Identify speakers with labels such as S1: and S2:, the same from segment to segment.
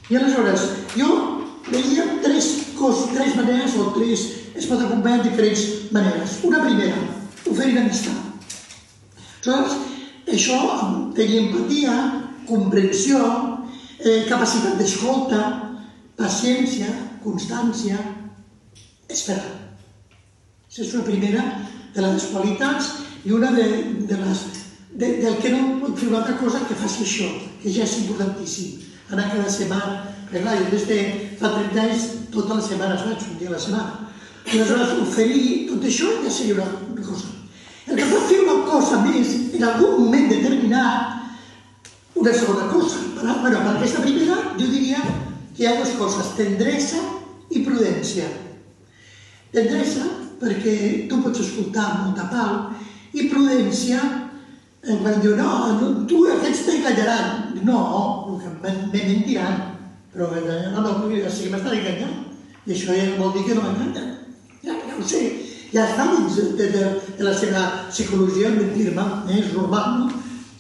S1: I aleshores jo veia tres maneres o es pot acompanyar de diferents maneres. Una primera, oferir amistat. Aleshores, això tenia empatia, comprensió, capacitat d'escolta, paciència, constància, esperar. Aquesta és una primera de les qualitats i una del que no pot fer una altra cosa que faci això, que ja és importantíssim. Anar cada setmana, perquè clar, jo des de fa 30 anys totes les setmanes vaig, un dia a la setmana. Aleshores, oferir tot això ja seria una cosa. El que pot fer una cosa més, en algun moment determinat, una segona cosa. Per aquesta primera, jo diria que hi ha dues coses, tendresa i prudència. Tendresa, perquè tu pots escoltar amb molta pau, i prudència, quan diu, no, tu aquests t'enganyaran. No, me mentiran, però no, sí que m'estan enganyant, i això ja vol dir que no m'enganyen. Ja ho sé, ja està dins de la seva psicologia mentir-me, és normal, no?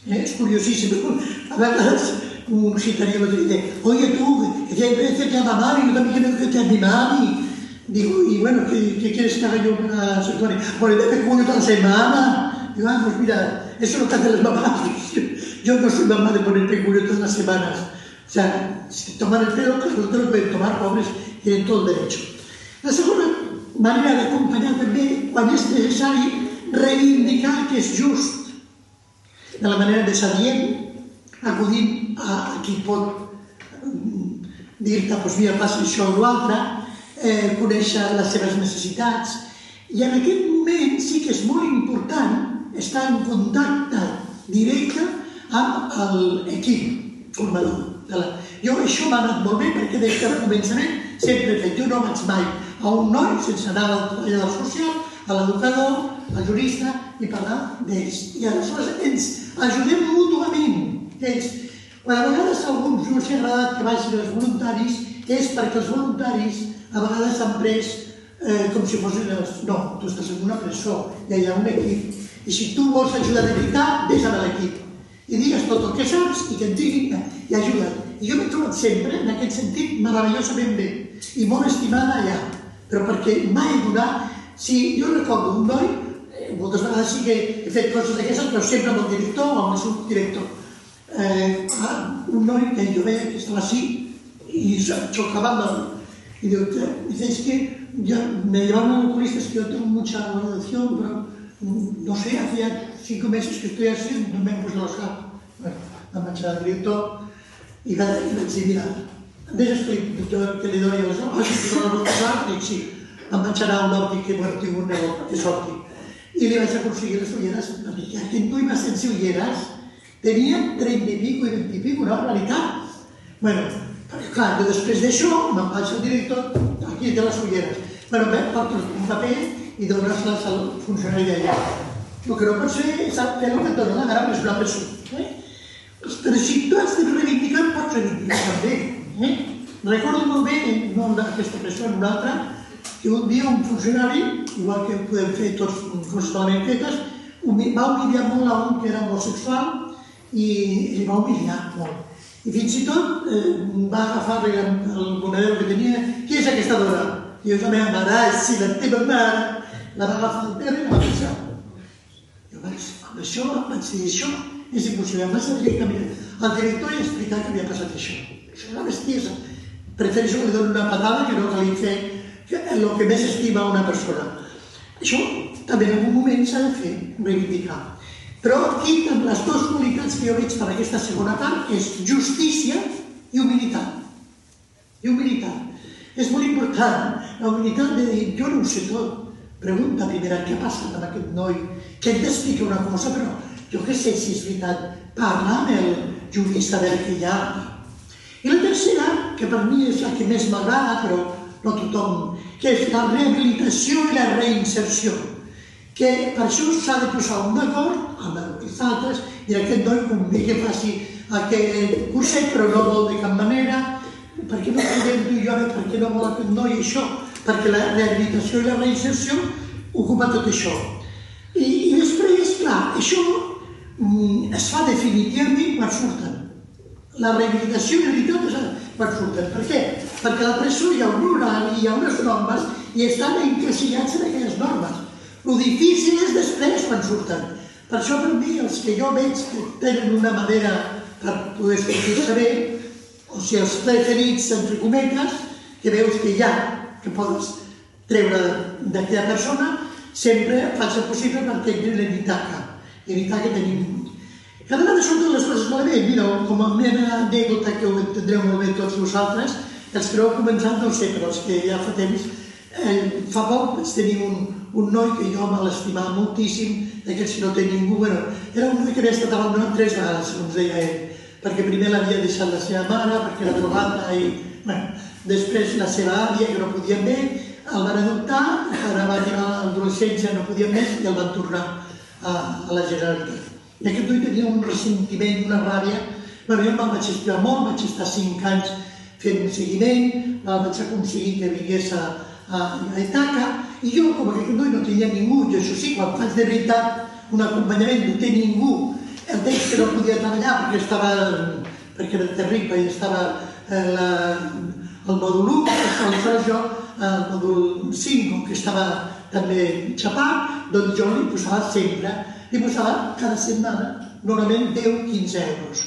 S1: Es curiosíssim. A vegades un gitanío me dice, oye tú, que hay veces que ama mami, yo también quiero que te ame mami. Digo, y bueno, ¿qué quieres que haga yo para Santoni? Bueno, me cuido toda la semana. Digo, pues mira, eso es lo que hacen las mamás. Yo no soy mamá de poner peculio todas las semanas. O sea, si toman el pelo, pues no te lo pueden tomar, pobres, tienen todo el derecho. La segunda manera d'acompanyar també, quan és necessari, reivindicar que és just. De la manera desadient, acudint a qui pot dir-te, doncs mira, passa això o l'altre, conèixer les seves necessitats. I en aquest moment sí que és molt important estar en contacte directe amb l'equip formador. Jo això m'ha anat molt bé perquè des del començament sempre he fet. Jo no vaig mai a un noi sense anar al treballador social, a l'educador, al jurista i parlar d'ells. I aleshores ens ajudem mútuament. Quan a vegades a alguns no els ha agradat que vagin els voluntaris és perquè els voluntaris a vegades s'han pres com si fossin els... No, tu estàs en una presó, ja hi ha un equip. I si tu vols ajudar de veritat, vés amb l'equip. I digues tot el que saps i que et diguin i ajuda't. I jo m'he trobat sempre, en aquest sentit, meravellosament bé. I molt estimada allà. Però perquè mai donat... Si jo recordo un noi, moltes vegades sí que he fet coses d'aquestes, però sempre amb el director o amb el subdirector. Un noi que jo veia que estava així i xocava amb el... Y digo, dice, es que ya me llevaron a oculistas que yo tengo mucha valoración, pero no sé, hacía 5 meses que estoy así, no me han puesto los carros. Bueno, la mancha del director y le dice, mira, antes que le doy a los ojos, que no lo puedo dic, sí, em mancharà un òptic que he tingut un negoci, que és òptic. I li vaig aconseguir les ulleres, perquè aquest noi va sense ulleres, tenia 30 i pico i 20 i pico, una realitat. Bueno, perquè clar, jo després d'això me'n vaig al director, aquí té les ulleres. Bueno, portes un paper i dones-les al funcionari d'allà. El que no pot ser és fer el que et dona la gana, és una persona. Però si tu has de reivindicar, pots reivindicar també. Recordo molt bé, no aquesta persona, una altra, que un dia un funcionari, igual que podem fer tots coses totalment fetes, va humiliar molt a un que era homosexual i li va humiliar molt. I fins i tot va agafar el monedero que tenia. Qui és aquesta dona? I jo, la meva mare, si la teva mare, la va agafar al terra i la va deixar. Jo amb això vaig dir, això és impossible. Em vaig directament al director i explicar que havia passat això. Això és una bestiesa. Prefereixo que li doni una patada que no que li fer el que més estima una persona. Això també en algun moment s'ha de fer, reivindicar. Però aquí, amb les dues qualitats que jo veig per aquesta segona part, és justícia i humilitat. I humilitat. És molt important, la humilitat de dir, jo no ho sé tot. Pregunta primera, què ha passat amb aquest noi? Que et explica una cosa, però jo què sé si és veritat. Parla amb el jurista, a veure què hi ha. I la tercera, que per mi és la que més m'agrada, però no tothom, que és la rehabilitació i la reinserció. Que per això s'ha de posar un d'acord amb els altres i aquest noi convé que faci aquest curset, però no vol de cap manera. Per què no podem dir jo ara per què no vol aquest noi això? Perquè la rehabilitació i la reinserció ocupa tot això. I després, clar, això es fa definitivament quan surten. La rehabilitació, en realitat, quan surten. Per què? Perquè a la presó hi ha un horari, hi ha unes normes i estan encasillats en aquelles normes. Lo difícil és després quan surten. Per això per mi els que jo veig que tenen una manera per poder sortir-se bé, o sigui els preferits entre cometes, que veus que hi ha, que pots treure d'aquella persona, sempre faig el possible perquè entrin en Ítaca. I en Ítaca tenim... Cada vegada surten les coses malament. Mira, com a meva anècdota que ho entendreu molt bé tots vosaltres, els que no heu començat no ho sé, però els que ja fa temps, fa poc tenim un noi que jo me l'estimava moltíssim, d'aquells que no té ningú. Era un noi que havia estat abandonat 3 vegades, segons deia ell, perquè primer l'havia deixat la seva mare, perquè era drogada i... Després la seva àvia, que no podia amb ell, el van adoptar, ara va arribar a l'adolescència, no podia més, i el van tornar a la Generalitat. I aquest noi tenia un ressentiment, una ràbia. Jo em vaig estimar molt, vaig estar 5 anys fent un seguiment, vaig aconseguir que vingués a Ítaca, i jo, com aquest noi no tenia ningú, i això sí, quan faig de veritat un acompanyament, no té ningú, el temps que no podia treballar perquè era terrible i estava el mòdul 1, aleshores jo, el mòdul 5, que estava també xapat, doncs jo li posava sempre, li posava cada setmana, normalment 10-15 euros.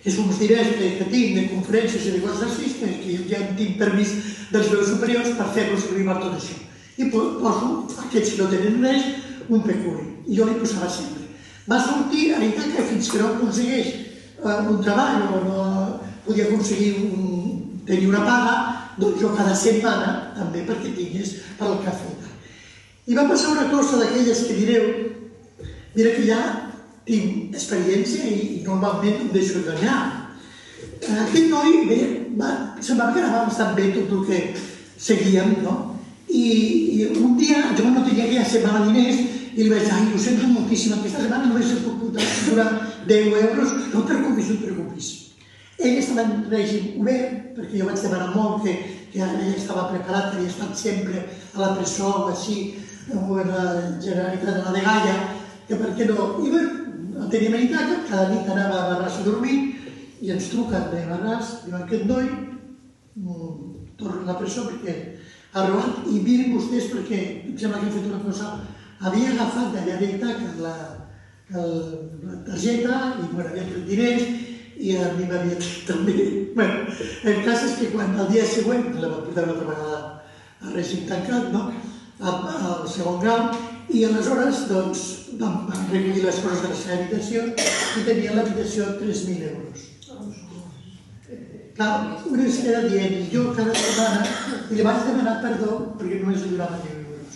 S1: És uns diners que tinc de conferències i de coses així, que ja tinc permís dels meus superiors per fer-los arribar tot això. I poso, aquests que no tenen res, un peculi. I jo li posava sempre. Va sortir a Ítaca fins que no aconsegueix un treball o no podia aconseguir tenir una paga, doncs jo cada setmana, també perquè tingués per al cafè. I va passar una cosa d'aquelles que direu, mira que ja tinc experiència i normalment em deixo enganyar. Aquest noi, semblava que anava bastant bé tot el que seguíem, no? I un dia jo no tenia aquella setmana diners i li vaig dir, ai, ho sento moltíssim, aquesta setmana només he pogut donar 10 euros, no et preocupis, no et preocupis. Ell estava en règim obert, perquè jo vaig demanar molt que ell estava preparat, que havia estat sempre a la presó o així, o a la Generalitat de la Dgaia, que per què no? I bé, el teníem a Ítaca, cada nit anava a Barràs a dormir i ens truquen de Barràs, diuen aquest noi torna a la presó perquè ha robat i miren vostès perquè em sembla que he fet una cosa, havia agafat d'allà d'Ítaca la targeta i havia tret diners i a mi m'havia tret també. El cas és que quan el dia següent la va portar una altra vegada a règim tancat, al segon grau, i aleshores vam recollir les coses de la seva habitació i tenia l'habitació 3.000 euros. Clar, una es queda dient, jo cada setmana li vaig demanar perdó perquè només li donava 10 euros.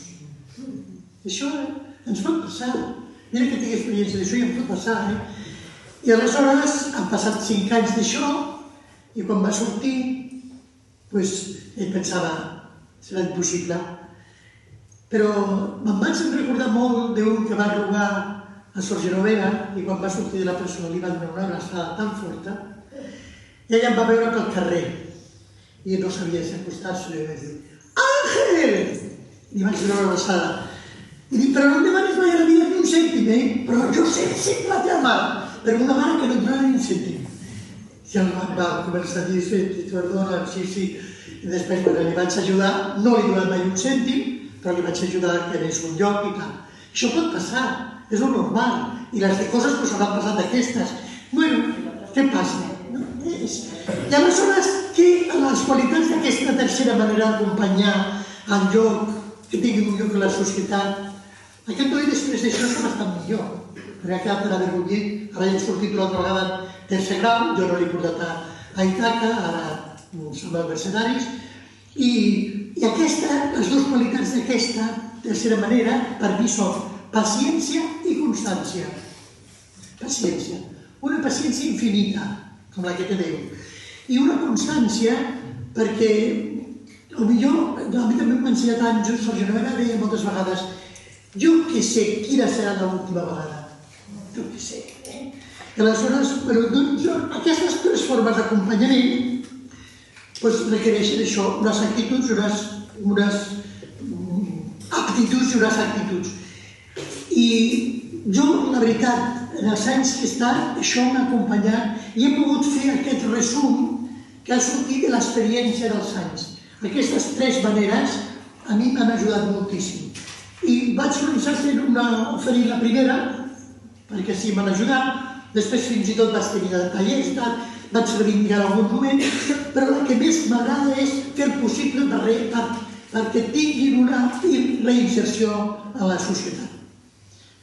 S1: Això ens pot passar. Mira que tinc experiència d'això i em pot passar. I aleshores han passat 5 anys d'això i quan va sortir, ell pensava, serà impossible. Però me'n vaig recordar molt d'un que va robar a Sor Genoveva i quan va sortir de la presó li va donar una abraçada tan forta i ella em va veure pel carrer i no sabia si acostar-se i li vaig dir Àngel! Li vaig donar una abraçada i dic, però no em demanes mai a la vida ni un cèntim, però jo sé sempre la teva mare, però una mare que no et donarà ni un cèntim. I el va començar a dir, perdona, sí, i després li vaig ajudar, no li donat mai un cèntim, però li vaig ajudar que anés a un lloc i tal. Això pot passar, és el normal, i les coses hauran passat d'aquestes. Bueno, què passa? I aleshores, què les qualitats d'aquesta tercera manera d'acompanyar al lloc, que tingui un lloc a la societat? Aquest noi després d'això està bastant millor, perquè ha quedat per haver recollit, ara ja he sortit una altra vegada tercer grau, jo no l'he portat a Ítaca, ara som els mercenaris, i les dues qualitats d'aquesta tercera manera per mi són paciència i constància. Paciència. Una paciència infinita, com la que té Déu. I una constància perquè, potser, a mi també m'ha ensenyat anys, Sor Genoveva deia moltes vegades, jo que sé quina serà l'última vegada. Jo que sé. I aleshores, aquestes 3 formes d'acompanyament requereixen això, unes actituds, unes aptituds i unes actituds. I jo, la veritat, en els anys que he estat, això m'ha acompanyat i he pogut fer aquest resum que ha sortit de l'experiència dels anys. Aquestes 3 maneres a mi m'han ajudat moltíssim. I vaig començar oferint la primera, perquè sí, m'han ajudat, després fins i tot vaig tenir tallers, vaig reivindicar en algun moment, però la que més m'agrada és fer el possible perquè tinguin una reinserció a la societat.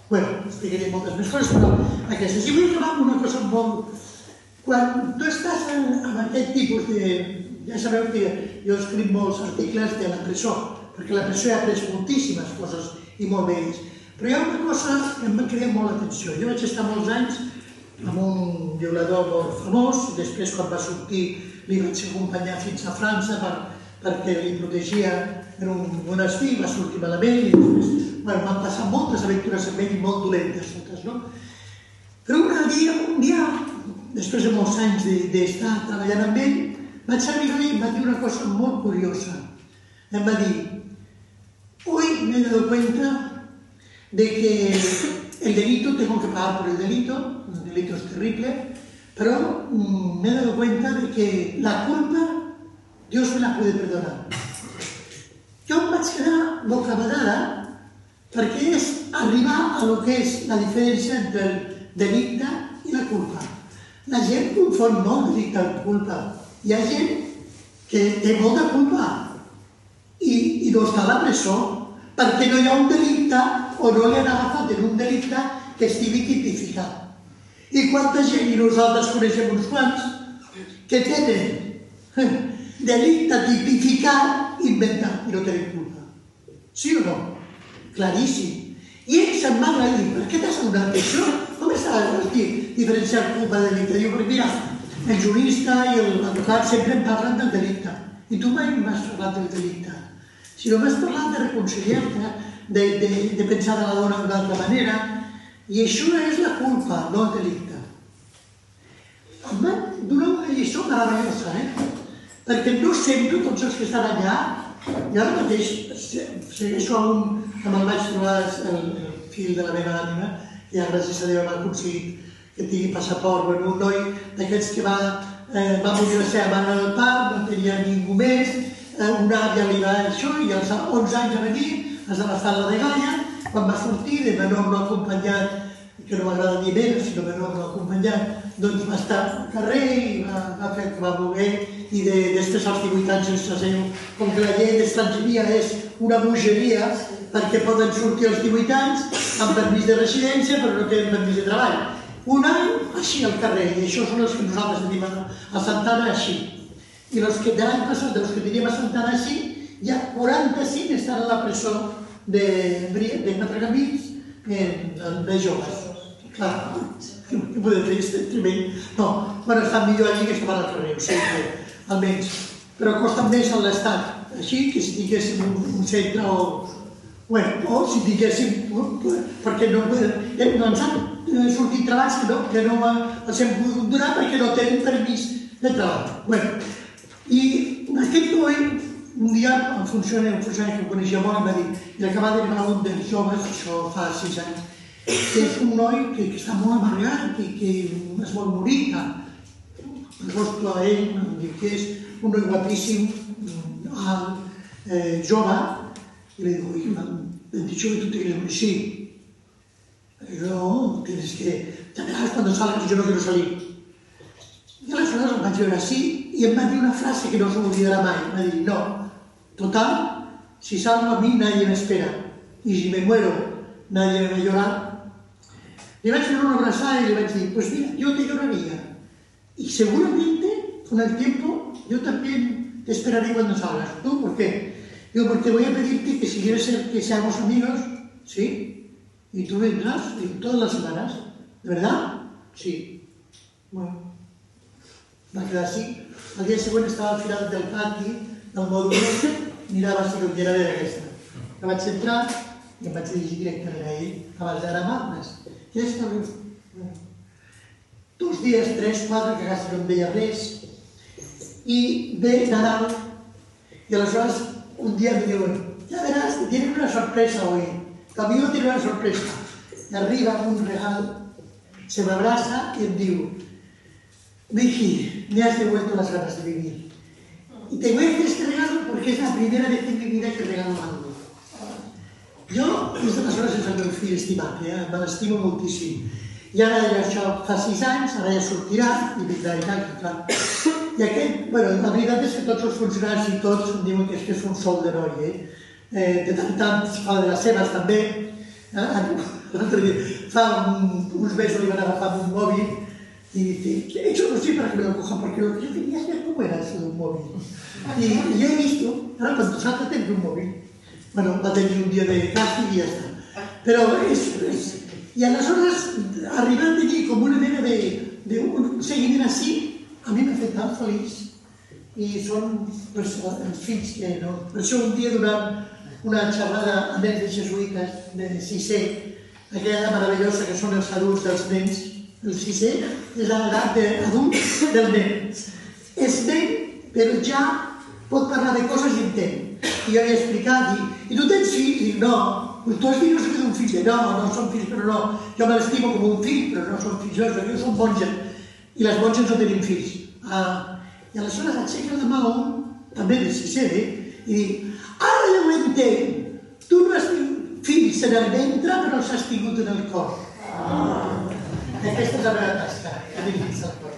S1: Bé, explicaré moltes més coses, però aquestes. I vull acabar amb una cosa molt... Quan tu estàs en aquest tipus de... Ja sabeu que jo escric molts articles de la presó, perquè la presó ha après moltíssimes coses i molt belles. Però hi ha una cosa que em va cridar molt l'atenció. Jo vaig estar molts anys amb un violador molt famós, després quan va sortir li vaig acompanyar fins a França perquè li protegia en un monestir, va sortir malament i després van passar moltes aventures amb ell i molt dolentes totes, no? Però un dia, després de molts anys d'estar treballant amb ell, vaig arribar i em va dir una cosa molt curiosa. Em va dir, hoy me he dado cuenta de que el delito, tengo que pagar por el delito es terrible, pero me he dado cuenta de que la culpa Dios me la puede perdonar. Jo em vaig quedar bocabadada perquè és arribar a lo que és la diferència entre el delicte i la culpa. La gent confon molt delicte amb culpa. Hi ha gent que té molta culpa i no està a la presó perquè no hi ha un delicte o no li han agafat en un delicte que estigui tipificat. I quanta gent, i nosaltres coneixem uns quants, que tenen delicte tipificat inventat i no tenen culpa. Sí o no? Claríssim. I ell se'n va dir, per què t'has adonat d'això? Com està diferenciar culpa de delicte? Diu, perquè mira, el jurista i l'advocat sempre em parlen del delicte. I tu mai m'has parlat del delicte. Si no m'has parlat de reconciliar-te, de pensar de la dona d'una altra manera, i això és la culpa, no el delicte. Em van donar una lliçó meravellosa, perquè no sempre tots els que estan allà, jo ara mateix segueixo amb el vaig trobar el fill de la meva ànima, i gràcies a Déu m'ha aconseguit que tingui passaport, un noi d'aquests que va morir la seva mare al parc, no tenia ningú més, una àvia li va això, i als 11 anys a venir, es va estar a la degalla, quan va sortir de menor no acompanyat, que no m'agrada dir vera, sinó menor no acompanyat, doncs va estar al carrer i va fer el que va voler, i després als 18 anys ens traseu, com que la llei d'estrangeria és una bogeria, perquè poden sortir als 18 anys amb permís de residència però no tenen permís de treball. Un any així al carrer, i això són els que nosaltres tenim a Santana així. I els que de l'any passat, els que teníem a Santana així, hi ha 45 que estan a la presó de Quatre Camins de joves. Clar, què podem fer? És tremend. No, bueno, estan millor allí que estaven al carrer, ho sé, almenys. Però costa més a l'estat, així que si tinguéssim un centre o si tinguéssim, perquè no ens han sortit treballs que no els hem pogut donar perquè no tenen permís de treball. I aquest noi, un dia, un funcionari que ho coneixia molt, em va dir, i acaba d'arribar un dels joves, això fa 6 anys, que és un noi que està molt amargat i que es vol morir. El rostro a ell, que és un noi guapíssim, alt, jove, y le digo, oye, me han dicho que tú te quieres morir. Sí. No, tienes que... Ya verás, cuando salgas, yo no quiero salir. Y aleshores em vaig veure així i em va dir una frase que no s'oblidarà mai. Em va dir, no, total, si salgo a mí nadie me espera. Y si me muero, nadie me va a llorar. Le vaig fer una abraçada y le vaig dir, pues mira, yo te lloraría. Y seguramente, con el tiempo, yo también te esperaré cuando salgas. ¿Tú por qué? Digo, porque voy a pedirte que si quieres ser que seamos amigos, ¿sí? Y tú vendrás todas las semanas. ¿De verdad? Sí. Bueno, va quedar així. El dia següent estava al final del pati, del mòdul, mirava si el que era d'aquesta. Que vaig entrar i em vaig dirigir directament a ell, abans d'ara Magnes. I ja està bé. 2 dies, 3, 4, que quasi no em deia res. I ve Nadal, y aleshores un día me diuen, ya verás, te tienen una sorpresa hoy. Tu amigo tiene una sorpresa. Y arriba un regalo, se me abraça y em diu, Vicky, me has devuelto las ganas de vivir. Y te voy a hacer este regalo porque es la primera vez en mi vida que regalo algo. Jo, des d'aleshores és el meu fill estimat, me l'estimo moltíssim. I ara ja això fa 6 anys, ara ja sortirà, i vindrà i tal, clar. I aquest, bueno, la veritat és que tots els funcionaris i tots em diuen que és un sol de noi, de tant en tant fa de les seves també. L'altre dia, fa uns mesos li van agafar un mòbil y dice, eso no sé para que me lo cojan, porque lo que yo quería saber cómo era eso de un móvil. Y yo he visto, ahora cuando salta tener un móvil, bueno, va a tener un día de casting y ya está. Pero y a las horas, arribar allí como una mena de un seguiment así, a mi m'ha fet tan feliç. I són els fills que no... Per això un dia durant una xerrada amb nens de jesuïtes de sisè, aquella meravellosa que són els adults dels nens, el sisè és l'edat d'adult del nen. És nen, però ja pot parlar de coses i entén. I jo li he explicat, i tu tens fills? Dic, no. Tu has dit no sé què d'un fill? No, no són fills, però no. Jo me l'estimo com un fill, però no són fills. Jo som monja, i les monges no tenim fills. I aleshores aixeca la mà un, també de sisè, i dic, ara ja ho entenc. Tu no has tingut fills en el ventre, però els has tingut en el cor. Aquesta és la meva tasca, que tinguis el cor.